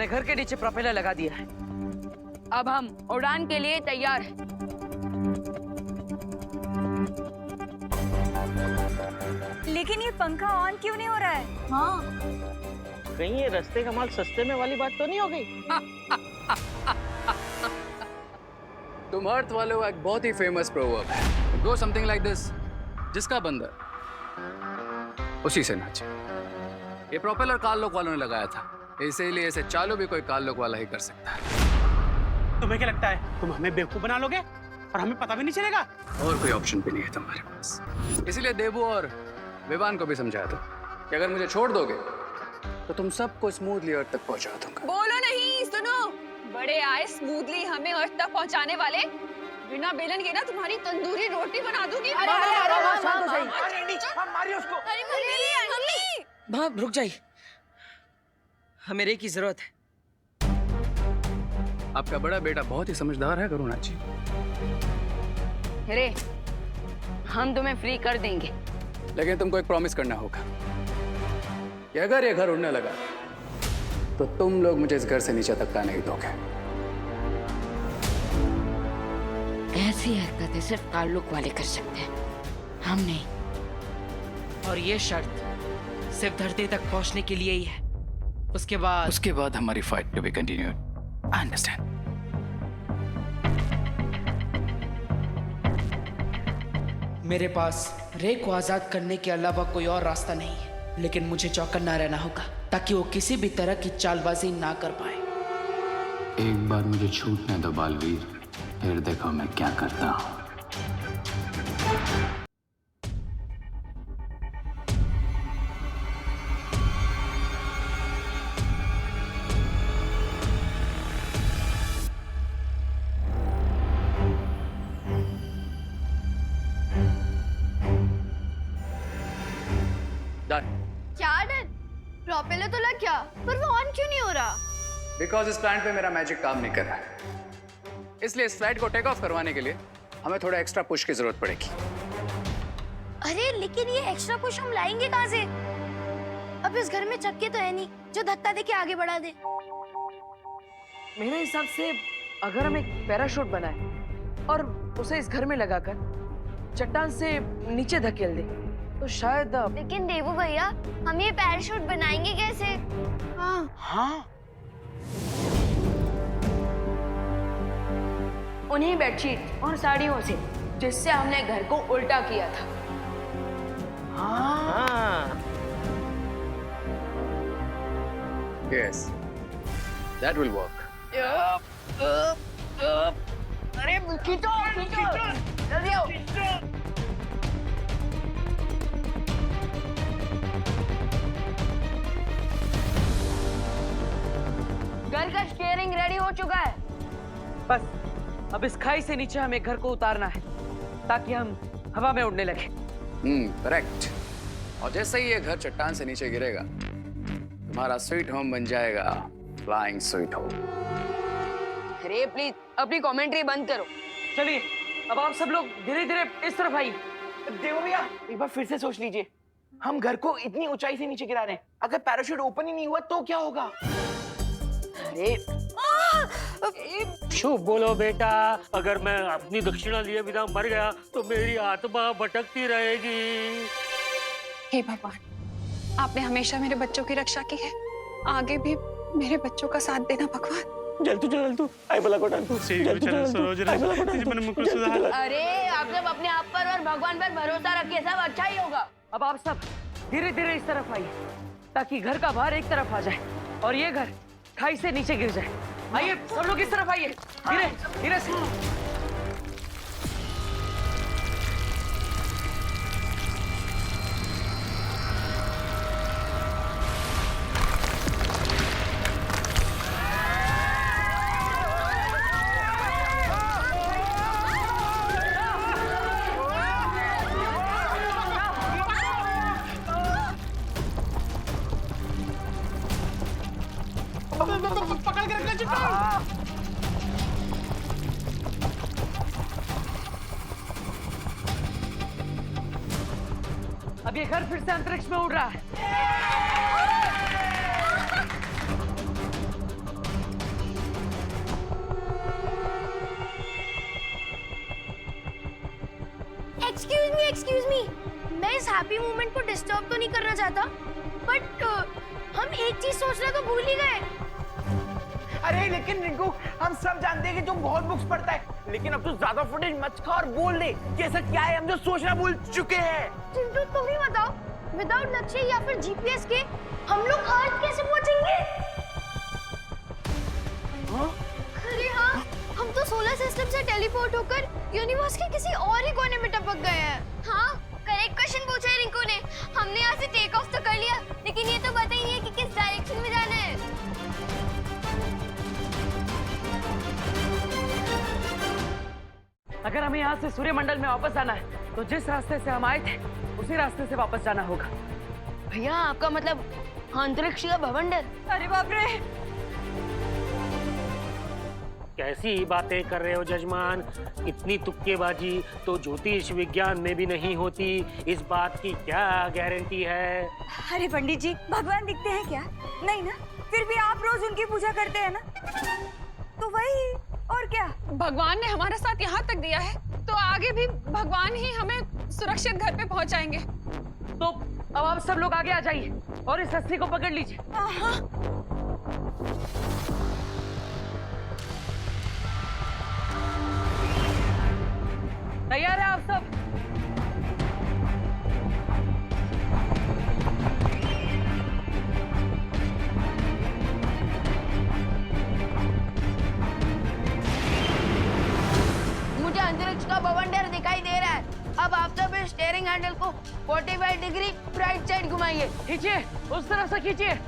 मैंने घर के नीचे प्रोपेलर लगा दिया है। अब हम उड़ान के लिए तैयार हैं। लेकिन ये पंखा ऑन क्यों नहीं हो रहा है? हाँ, कहीं ये रास्ते का माल सस्ते में वाली बात तो नहीं हो गई? तुम अर्थ वालों का एक बहुत ही फेमस प्रोवर्ब है, गो समथिंग लाइक दिस, जिसका बंदर उसी से नाचे। ये प्रोपेलर काल-लोक वालों ने लगाया था, इसीलिए इसे चालू भी कोई काल-लोक वाला ही कर सकता है। तुम्हें क्या लगता है तुम हमें बेवकूफ बना लोगे और हमें पता भी नहीं चलेगा? और कोई ऑप्शन भी नहीं है तुम्हारे पास, इसीलिए देबू और विवान को भी समझा दो कि अगर मुझे छोड़ दोगे तो तुम सबको स्मूथली अर्थ तक पहुंचा दूंगा। बोलो नहीं, सुनो। बड़े आए स्मूथली हमें अर्थ तक पहुंचाने वाले, बिना बेलन के ना तुम्हारी तंदूरी रोटी बना दूंगी। अरे मारिए उसको। माँ रुक जाइए, हमें रे की जरूरत है। आपका बड़ा बेटा बहुत ही समझदार है करुणा जी। अरे हम तुम्हें फ्री कर देंगे, लेकिन तुमको एक प्रॉमिस करना होगा कि अगर ये घर उड़ने लगा तो तुम लोग मुझे इस घर से नीचे तक का नहीं दोगे। ऐसी हरकतें सिर्फ ताल्लुक वाले कर सकते हैं, हम नहीं। और ये शर्त सिर्फ धरती तक पहुंचने के लिए ही है। उसके बाद हमारी fight to be continued. I understand. मेरे पास रे को आजाद करने के अलावा कोई और रास्ता नहीं है, लेकिन मुझे चौकन्ना रहना होगा ताकि वो किसी भी तरह की चालबाजी ना कर पाए। एक बार मुझे छूटने दो बालवीर, फिर देखो मैं क्या करता हूँ। क्या डर? प्रोपेलर तो लग गया, पर वो ऑन क्यों नहीं हो रहा? बिकॉज इस प्लांट पे मेरा मैजिक काम नहीं कर रहा है, इसलिए इस फ्लाइट को टेक ऑफ करवाने के लिए हमें थोड़ा एक्स्ट्रा पुश की जरूरत पड़ेगी। अरे लेकिन ये एक्स्ट्रा पुश हम लाएंगे कहाँ से? अब इस घर में चक्के तो है नहीं जो धक्का दे के आगे बढ़ा दे। मेरे हिसाब से अगर हम एक पैराशूट बनाए और उसे इस घर में लगाकर चट्टान से नीचे धकेल दे तो शायद। लेकिन देवू भैया, हम ये पैराशूट बनाएंगे कैसे? हाँ उन्हीं बेडशीट और साड़ियों से जिससे हमने घर को उल्टा किया था। Yes, that will work. अरे खींचो जल्दी आओ। घर का स्टीयरिंग रेडी हो चुका है। बस अब इस खाई से नीचे हमें घर को उतारना है ताकि हम हवा में उड़ने लगे। करेक्ट। और जैसे ही ये घर चट्टान से नीचे गिरेगा तुम्हारा स्वीट होम बन जाएगा फ्लाइंग स्वीट होम। अरे प्लीज अपनी कमेंट्री बंद करो। चलिए अब आप सब लोग धीरे धीरे इस तरफ आइए। देवो भैया, एक बार फिर से सोच लीजिए, हम घर को इतनी ऊंचाई से नीचे गिरा रहे हैं, अगर पैराशूट ओपन ही नहीं हुआ तो क्या होगा? अरे शुभ बोलो बेटा, अगर मैं अपनी दक्षिणा लिए बिना मर गया तो मेरी आत्मा भटकती रहेगी। हे भगवान, आपने हमेशा मेरे बच्चों की रक्षा की है, आगे भी मेरे बच्चों का साथ देना भगवान। जल तू आई बला को डाल तू। अरे आप सब अपने आप पर और भगवान पर भरोसा रखिए, सब अच्छा ही होगा। अब आप सब धीरे धीरे इस तरफ आइए ताकि घर का भार एक तरफ आ जाए और ये घर खाई से नीचे गिर जाए। आइए सब लोग इस तरफ आइए, धीरे धीरे से। पकड़ के रखना चट्टान। अब ये घर फिर से अंतरिक्ष में उड़ रहा है। मूवमेंट को डिस्टर्ब तो नहीं करना चाहता, बट हम एक चीज सोचना तो भूल ही गए। अरे लेकिन रिंकू, हम सब जानते हैं कि तुम बहुत बुक्स पढ़ता है, लेकिन अब तो ज्यादा फुटेज मत खा और बोल दे कि ऐसा क्या है हम जो सोचना भूल चुके हैं। चिंटू तुम ही बताओ, विदाउट नक्शे या फिर जीपीएस के हम लोग अर्थ कैसे पहुंचेंगे? अरे हाँ, हम तो सोलर सिस्टम से टेलीपोर्ट होकर यूनिवर्स के किसी और ही कोने में टपक गए हैं। हाँ, करेक्ट क्वेश्चन पूछा है रिंकू ने। हमने यहाँ से टेक ऑफ तो कर लिया, लेकिन ये तो पता ही नहीं है कि किस डायरेक्शन में जाना है। अगर हमें यहाँ से सूर्यमंडल में वापस जाना है तो जिस रास्ते से हम आए थे उसी रास्ते से वापस जाना होगा। भैया आपका मतलब अंतरिक्ष का भवंडर? अरे बाप रे, कैसी बातें कर रहे हो जजमान? इतनी तुक्केबाजी तो ज्योतिष विज्ञान में भी नहीं होती। इस बात की क्या गारंटी है? अरे पंडित जी, भगवान दिखते हैं क्या? नहीं ना? फिर भी आप रोज उनकी पूजा करते हैं ना? तो वही, और क्या? भगवान ने हमारा साथ यहाँ तक दिया है तो आगे भी भगवान ही हमें सुरक्षित घर पे पहुँचाएंगे। तो अब आप सब लोग आगे आ जाइए और इस रस्सी को पकड़ लीजिए। तैयार है आप सब? मुझे अंतरिक्ष का भवंडर दिखाई दे रहा है। अब आप सब इस स्टीयरिंग हैंडल को 45 डिग्री राइट साइड घुमाइए। खींचिए, उस तरफ से खींचिए।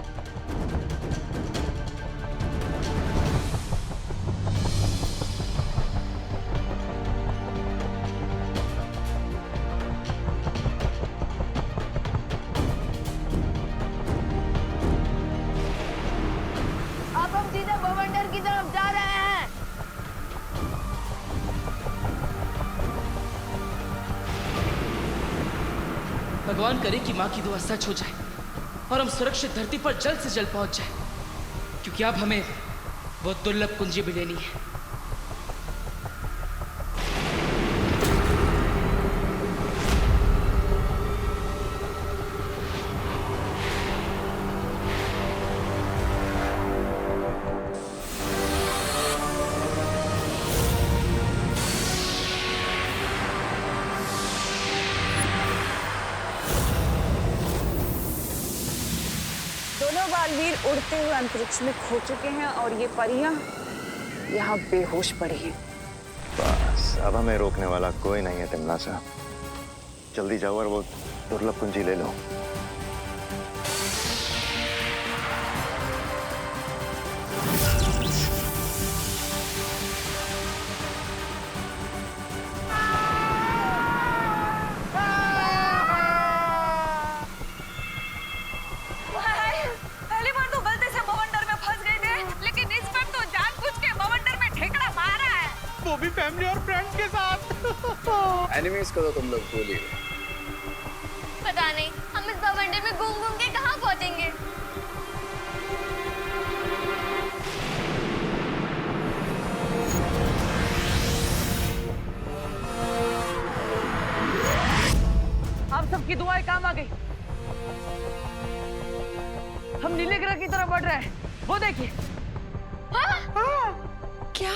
अब हम सीधे भवंडर की तरफ जा रहे हैं। भगवान करे कि माँ की दुआ सच हो जाए और हम सुरक्षित धरती पर जल्द से जल्द पहुंच जाए, क्योंकि अब हमें वो दुर्लभ कुंजी भी लेनी है। दोनों बालवीर उड़ते हुए अंतरिक्ष में खो चुके हैं और ये परियां यहाँ बेहोश पड़ी हैं। बस अब हमें रोकने वाला कोई नहीं है तिमनासा। जल्दी जाओ और वो दुर्लभ कुंजी ले लो। पहली बार तो गलती से भवंडर में फंस गए थे, लेकिन इस बार तो जानबूझ के भवंडर में ठेकड़ा मारा है। वो भी फैमिली और फ्रेंड्स के साथ। एनिमीज को तो तुम लोग भूल ही गए। पता नहीं हम इस भवंडर में घूम घूम के कहाँ पहुँचेंगे। आप सबकी दुआएं काम आ गई। हम नीले ग्रह की तरफ बढ़ रहे हैं, वो देखिए। क्या?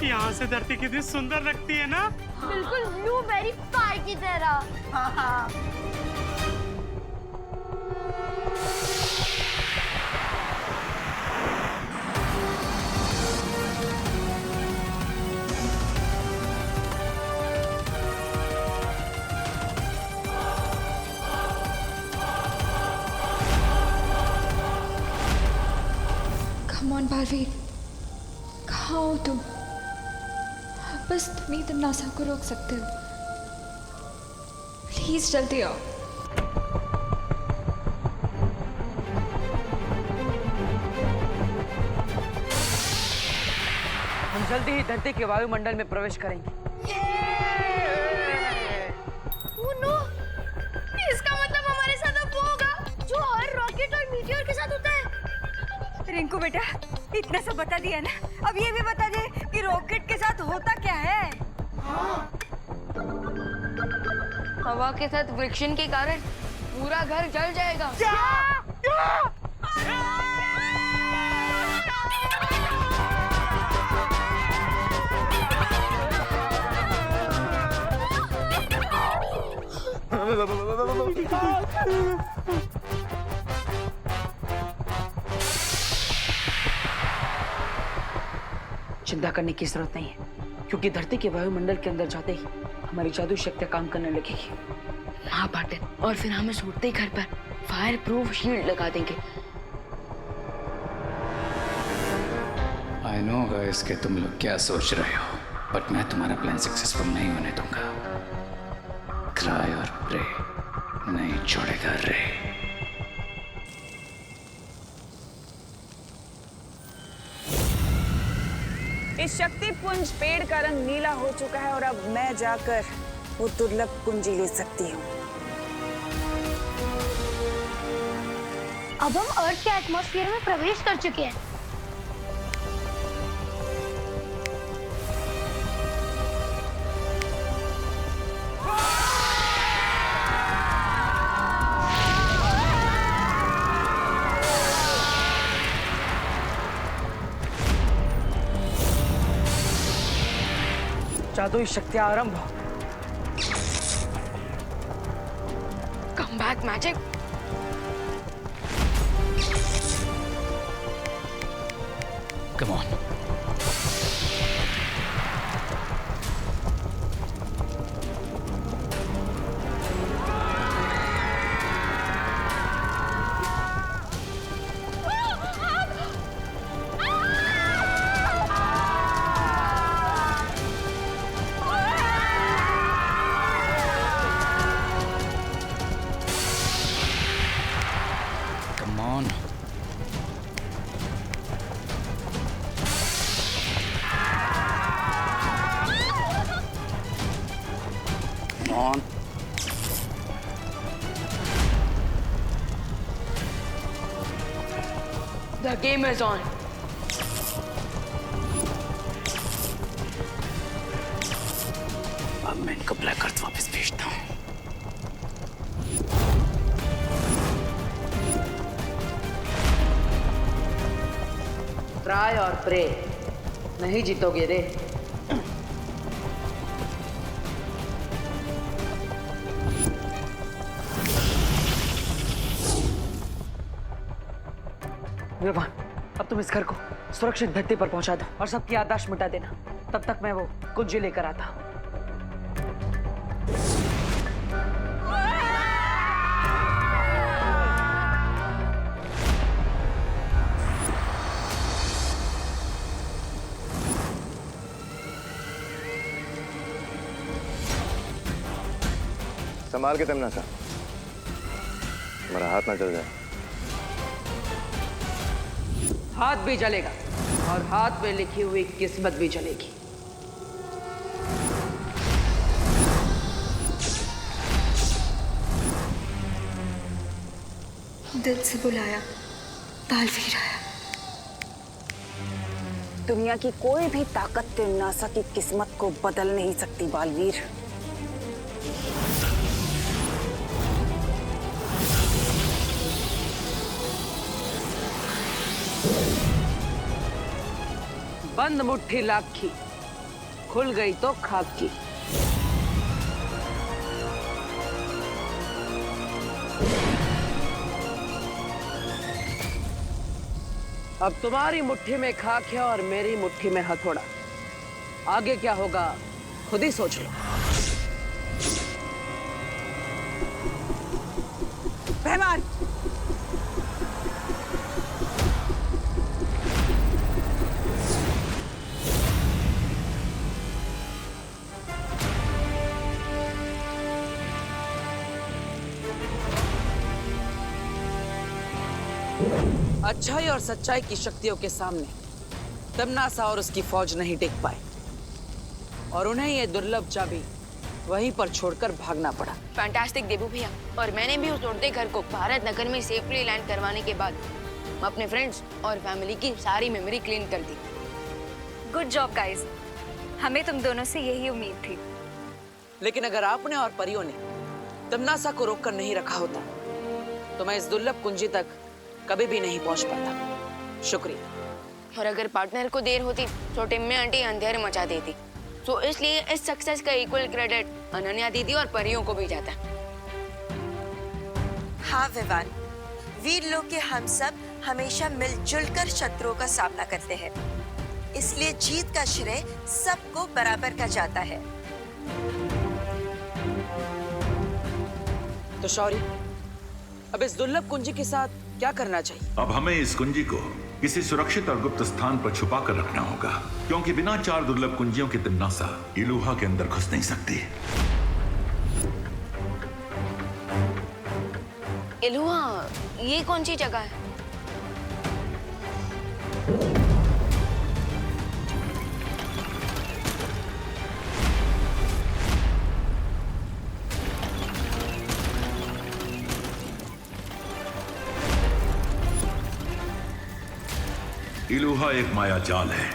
यहाँ से धरती कितनी सुंदर लगती है ना? बिल्कुल ब्लूबेरी पाई की तरह। Come on, बालवीर, कहाँ हो तुम? बस तुम ही तिमनासा को रोक सकते हो। प्लीज जल्दी आओ। हम जल्दी ही धरती के वायुमंडल में प्रवेश करेंगे। Oh no! इसका मतलब हमारे साथ अब वो होगा जो हर रॉकेट और मीटियोर रिंकू बेटा, इतना सब बता दिया ना, अब ये भी बता दे कि रॉकेट के साथ होता क्या है। हवा के साथ फ्रिक्शन के कारण पूरा घर जल जाएगा। चिंता करने की जरूरत नहीं है, क्योंकि धरती के वायुमंडल के अंदर जाते ही हमारी जादू शक्तियां काम करने लगेगी। हाँ पाटिल, और फिर हम इस उड़ते घर पर फायर प्रूफ शील्ड लगा देंगे। आई नो गाइस कि तुम लोग क्या सोच रहे हो, बट मैं तुम्हारा प्लान सक्सेसफुल नहीं होने दूंगा। क्राई और प्रे नहीं छोड़ेगा रे। इस शक्ति पुंज पेड़ का रंग नीला हो चुका है और अब मैं जाकर वो दुर्लभ कुंजी ले सकती हूँ। अब हम अर्थ के एटमॉस्फेयर में प्रवेश कर चुके हैं। जादुई शक्तियां आरंभ हो। Come back magic. Come on. Come on. Come on. The game is on. अब मैं इनको ब्लैक अर्थ वापस भेजता हूँ। ट्राई और प्रे नहीं जीतोगे रे। भगवान, अब तुम इस घर को सुरक्षित धरती पर पहुंचा दो और सबकी याददाश्त मिटा देना। तब तक मैं वो कुंजी लेकर आता हूं। संभाल के तमना सा, हमारा हाथ ना जल जाए। हाथ भी जलेगा और हाथ में लिखी हुई किस्मत भी जलेगी। दिल से बुलाया, बालवीर आया। दुनिया की कोई भी ताकत तिमनासा की किस्मत को बदल नहीं सकती बालवीर। बंद मुट्ठी लाखी, खुल गई तो खाकी। अब तुम्हारी मुट्ठी में खाक है और मेरी मुट्ठी में हथौड़ा। आगे क्या होगा खुद ही सोच लो। मेहमान, अच्छाई और सच्चाई की शक्तियों के सामने तमनासा और उसकी फौज नहीं टिक पाए और उन्हें ये दुर्लभ चाबी वहीं पर छोड़कर भागना पड़ा। फैंटास्टिक देबू भैया, और मैंने भी उस उड़ते घर को भारत नगर में सेफली लैंड करवाने के बाद अपने फ्रेंड्स और फैमिली की सारी मेमोरी क्लीन कर दी। गुड जॉब गाइस, हमें तुम दोनों से यही उम्मीद थी। लेकिन अगर आपने और परियों ने तमन्ना को रोककर नहीं रखा होता तो मैं इस दुर्लभ कुंजी तक कभी भी नहीं पहुंच पाता। शुक्रिया। और अगर पार्टनर को देर होती तो टिम्मी आंटी अंधेरे मचा देती। तो इसलिए इस सक्सेस का इक्वल क्रेडिट अनन्या दीदी और परियों को भी जाता है। हाँ विवान, वीर लोग के हम सब हमेशा मिलजुल कर शत्रुओं का सामना करते हैं, इसलिए जीत का श्रेय सबको बराबर का जाता है। तो शौर्य, अब इस दुर्लभ कुंजी के साथ क्या करना चाहिए? अब हमें इस कुंजी को किसी सुरक्षित और गुप्त स्थान पर छुपा कर रखना होगा, क्योंकि बिना 4 दुर्लभ कुंजियों की तिम्नासा इलुहा के अंदर घुस नहीं सकती। इलुहा, ये कौन सी जगह है? इलुहा एक माया जाल है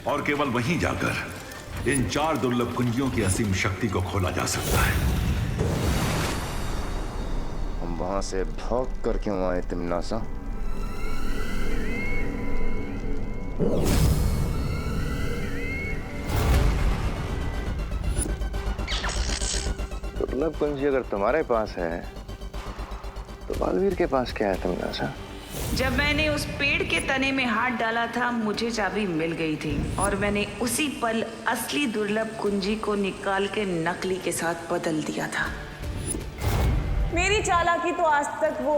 और केवल वहीं जाकर इन 4 दुर्लभ कुंजियों की असीम शक्ति को खोला जा सकता है। हम वहां से भाग कर क्यों आए तिम्नासा? दुर्लभ कुंजी अगर तुम्हारे पास है तो बालवीर के पास क्या है तिम्नासा? जब मैंने उस पेड़ के तने में हाथ डाला था मुझे चाबी मिल गई थी और मैंने उसी पल असली दुर्लभ कुंजी को निकाल के नकली के साथ बदल दिया था। मेरी चालाकी तो आज तक वो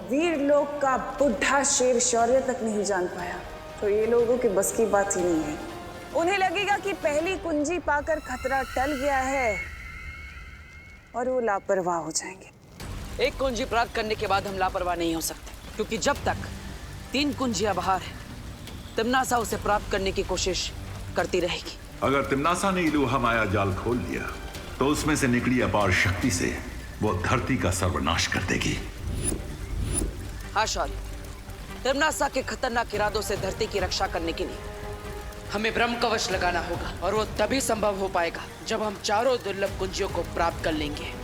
वीर लोग का बुढ़ा शेर शौर्य तक नहीं जान पाया, तो ये लोगों के बस की बात ही नहीं है। उन्हें लगेगा कि पहली कुंजी पाकर खतरा टल गया है और वो लापरवाह हो जाएंगे। एक कुंजी प्राप्त करने के बाद हम लापरवाह नहीं हो सकते, क्योंकि जब तक 3 कुंजियां बाहर है तिम्नासा उसे प्राप्त करने की कोशिश करती रहेगी। अगर तिम्नासा ने इलुहा माया जाल खोल लिया तो उसमें से निकली अपार शक्ति से वो धरती का सर्वनाश कर देगी। हाँ शौर्य, तिम्नासा के खतरनाक इरादों से धरती की रक्षा करने के लिए हमें ब्रह्म कवच लगाना होगा और वो तभी संभव हो पाएगा जब हम 4 दुर्लभ कुंजियों को प्राप्त कर लेंगे।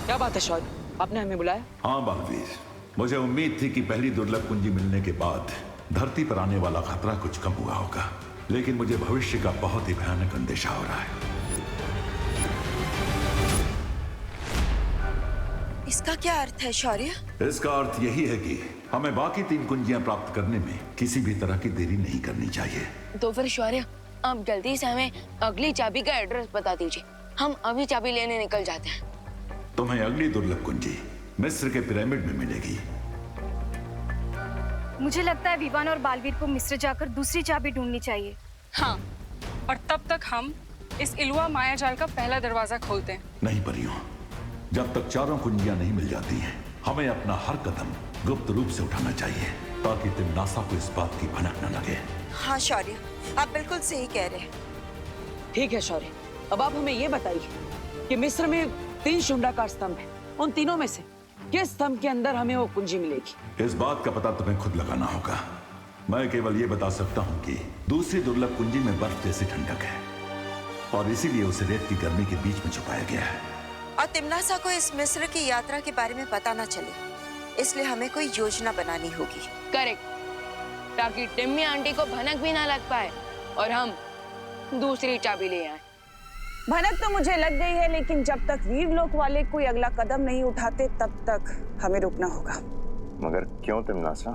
क्या बात है शौर्य, आपने हमें बुलाया? हाँ बालवीर, मुझे उम्मीद थी कि पहली दुर्लभ कुंजी मिलने के बाद धरती पर आने वाला खतरा कुछ कम हुआ होगा, लेकिन मुझे भविष्य का बहुत ही भयानक अंदेशा हो रहा है। इसका क्या अर्थ है शौर्य? इसका अर्थ यही है कि हमें बाकी 3 कुंजियां प्राप्त करने में किसी भी तरह की देरी नहीं करनी चाहिए। तो फिर शौर्य, आप जल्दी से हमें अगली चाबी का एड्रेस बता दीजिए, हम अभी चाबी लेने निकल जाते हैं। तुम्हें अगली दुर्लभ कुंजी मिस्र के पिरामिड में मिलेगी। मुझे लगता है विवान और बालवीर को मिस्र जाकर दूसरी चाबी ढूंढनी चाहिए। हाँ, और तब तक हम इस इलुहा माया जाल का पहला दरवाजा खोलते हैं। नहीं परियों, जब तक 4 कुंजियां नहीं मिल जाती हैं, हमें अपना हर कदम गुप्त रूप से उठाना चाहिए ताकि तिम्नासा को इस बात की भनक न लगे। हाँ शौर्य, आप बिल्कुल सही कह रहे हैं। ठीक है शौर्य, अब आप हमें ये बताइए कि मिस्र में 3 शुंडाकार स्तंभ हैं, उन तीनों में से किस स्तंभ के अंदर हमें वो कुंजी मिलेगी? इस बात का पता तुम्हें खुद लगाना होगा। मैं केवल ये बता सकता हूँ कि दूसरी दुर्लभ कुंजी में बर्फ जैसी ठंडक है और इसीलिए उसे रेत की गर्मी के बीच में छुपाया गया है। और तिम्नासा को इस मिस्र की यात्रा के बारे में पता न चले, इसलिए हमें कोई योजना बनानी होगी। करेक्ट, ताकि टिम्मी आंटी को भनक भी ना लग पाए और हम दूसरी चाबी ले आए। भनक तो मुझे लग गई है, लेकिन जब तक वीर लोक वाले कोई अगला कदम नहीं उठाते तब तक हमें रुकना होगा। मगर क्यों तिम्नासा?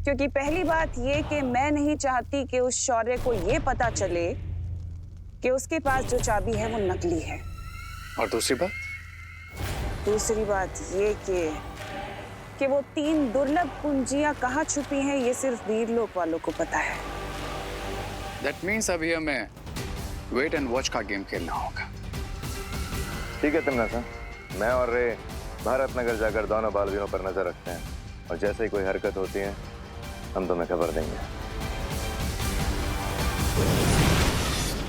क्योंकि पहली बात ये कि मैं नहीं चाहती कि उस शौर्य को ये पता चले कि उसके पास जो चाबी है वो नकली है। और दूसरी बात? दूसरी बात ये कि वो 3 दुर्लभ कुंजियां कहाँ छुपी हैं ये सिर्फ वीरलोक वालों को पता है। दैट मीन्स अभी हमें वेट एंड वॉच का गेम खेलना होगा। ठीक है तिमनासा, मैं और रे भारत नगर जाकर दोनों बालवीरों पर नजर रखते हैं और जैसे ही कोई हरकत होती है हम तुम्हें खबर देंगे।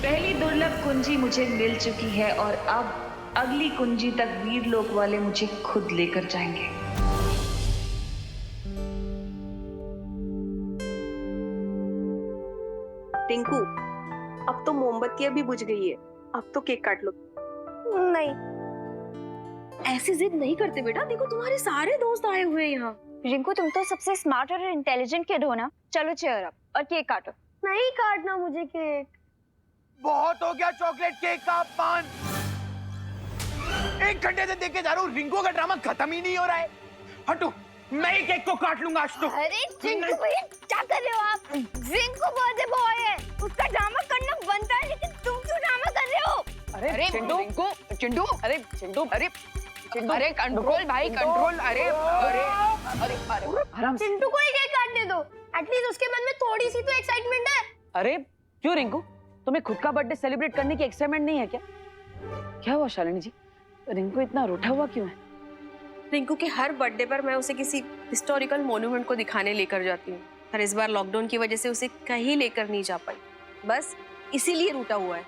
पहली दुर्लभ कुंजी मुझे मिल चुकी है और अब अगली कुंजी तक वीरलोक वाले मुझे खुद लेकर जाएंगे। टिंकू, अब तो मोमबत्तियां भी बुझ गई है, अब तो केक काट लो। नहीं, ऐसी जिद नहीं करते बेटा, देखो तुम्हारे सारे दोस्त आए हुए हैं यहाँ। रिंकू तुम तो सबसे स्मार्ट और इंटेलिजेंट किड हो ना। चलो चेयर अप और केक काटो। नहीं काटना मुझे केक। बहुत हो गया चॉकलेट केक का अपमान। 1 घंटे से देख के जा रहा हूँ, रिंकू का ड्रामा खत्म ही नहीं हो रहा है। हटो, मैं ही केक को काट लूंगा आज तो। अरे चिंटू भैया क्या कर रहे हो आप? रिंकू बर्थडे बॉय है, उसका ड्रामा करना बनता है, लेकिन तुम क्यों ड्रामा कर रहे हो? अरे चिंटू, चिंटू, अरे चिंटू, अरे चिंटू, अरे कंट्रोल भाई कंट्रोल। अरे अरे अरे अरे आराम से। चिंटू को ही केक काटने दो, एटलीस्ट उसके मन में थोड़ी सी तो एक्साइटमेंट है। अरे क्यों रिंकू, तुम्हें खुद का बर्थडे सेलिब्रेट करने की एक्साइटमेंट नहीं है क्या? क्या हुआ शालिनी जी, रिंकू इतना रूठा हुआ क्यों है? रिंकू के हर बर्थडे पर मैं उसे किसी हिस्टोरिकल मॉन्यूमेंट को दिखाने लेकर जाती हूँ, पर इस बार लॉकडाउन की वजह से उसे कहीं लेकर नहीं जा पाई, बस इसीलिए रूठा हुआ है।